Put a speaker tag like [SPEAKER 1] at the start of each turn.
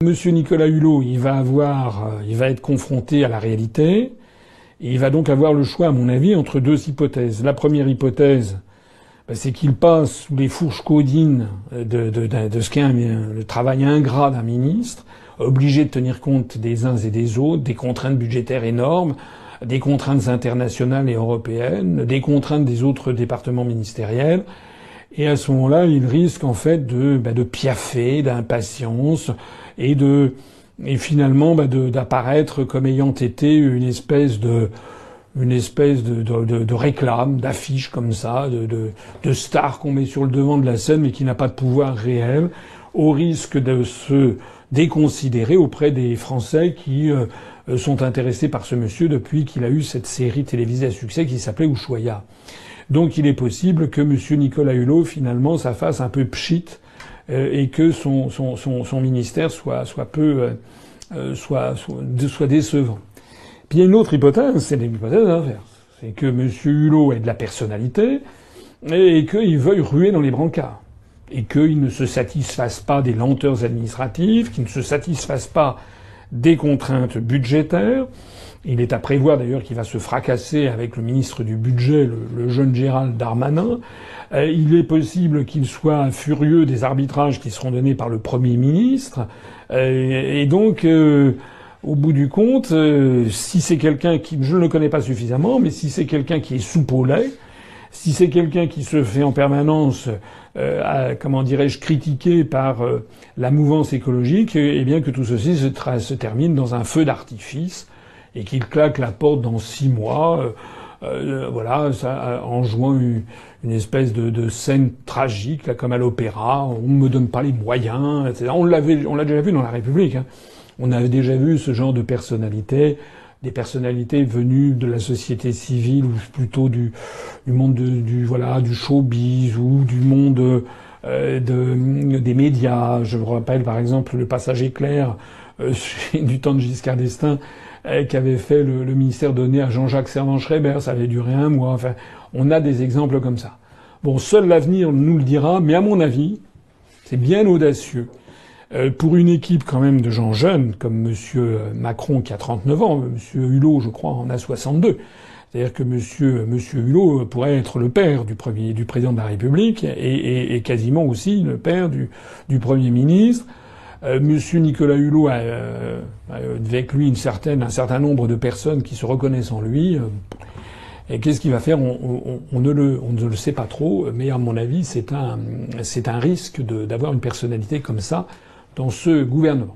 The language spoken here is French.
[SPEAKER 1] Monsieur Nicolas Hulot, il va être confronté à la réalité, et il va donc avoir le choix, à mon avis, entre deux hypothèses. La première hypothèse, c'est qu'il passe sous les fourches caudines de ce qu'est le travail ingrat d'un ministre, obligé de tenir compte des uns et des autres, des contraintes budgétaires énormes, des contraintes internationales et européennes, des contraintes des autres départements ministériels. Et à ce moment-là, il risque en fait de piaffer, d'impatience et finalement d'apparaître comme ayant été une espèce de réclame, d'affiche comme ça, de star qu'on met sur le devant de la scène mais qui n'a pas de pouvoir réel, au risque de se déconsidérer auprès des Français qui sont intéressés par ce monsieur depuis qu'il a eu cette série télévisée à succès qui s'appelait Ushuaïa. Donc il est possible que M. Nicolas Hulot, finalement, ça fasse un peu pchit et que son ministère soit décevant. Puis il y a une autre hypothèse, c'est l'hypothèse inverse. C'est que M. Hulot ait de la personnalité et qu'il veuille ruer dans les brancards. Et qu'il ne se satisfasse pas des lenteurs administratives, qu'il ne se satisfasse pas des contraintes budgétaires. Il est à prévoir d'ailleurs qu'il va se fracasser avec le ministre du Budget, le jeune Gérald Darmanin. Il est possible qu'il soit furieux des arbitrages qui seront donnés par le Premier ministre. Et donc, au bout du compte, si c'est quelqu'un qui... Je ne le connais pas suffisamment, mais si c'est quelqu'un qui est soupe au lait, si c'est quelqu'un qui se fait en permanence, comment dirais-je, critiquer par la mouvance écologique, eh bien que tout ceci se termine dans un feu d'artifice et qu'il claque la porte dans 6 mois, voilà, ça, en jouant une espèce de scène tragique, là, comme à l'opéra. On me donne pas les moyens, etc. On l'a déjà vu dans la République. Hein. On avait déjà vu ce genre de personnalité, des personnalités venues de la société civile ou plutôt du monde du showbiz ou du monde des médias. Je me rappelle par exemple le passage éclair du temps de Giscard d'Estaing qu'avait fait le ministère donné à Jean-Jacques Servan-Schreiber. Ça avait duré 1 mois. Enfin, on a des exemples comme ça. Bon, seul l'avenir nous le dira, mais à mon avis, c'est bien audacieux. Pour une équipe quand même de gens jeunes, comme Monsieur Macron qui a 39 ans, Monsieur Hulot, je crois, en a 62. C'est-à-dire que Monsieur Hulot pourrait être le père du président de la République et quasiment aussi le père du Premier ministre. Monsieur Nicolas Hulot a avec lui un certain nombre de personnes qui se reconnaissent en lui. Et qu'est-ce qu'il va faire? On ne le sait pas trop, mais à mon avis, c'est un risque d'avoir une personnalité comme ça dans ce gouvernement.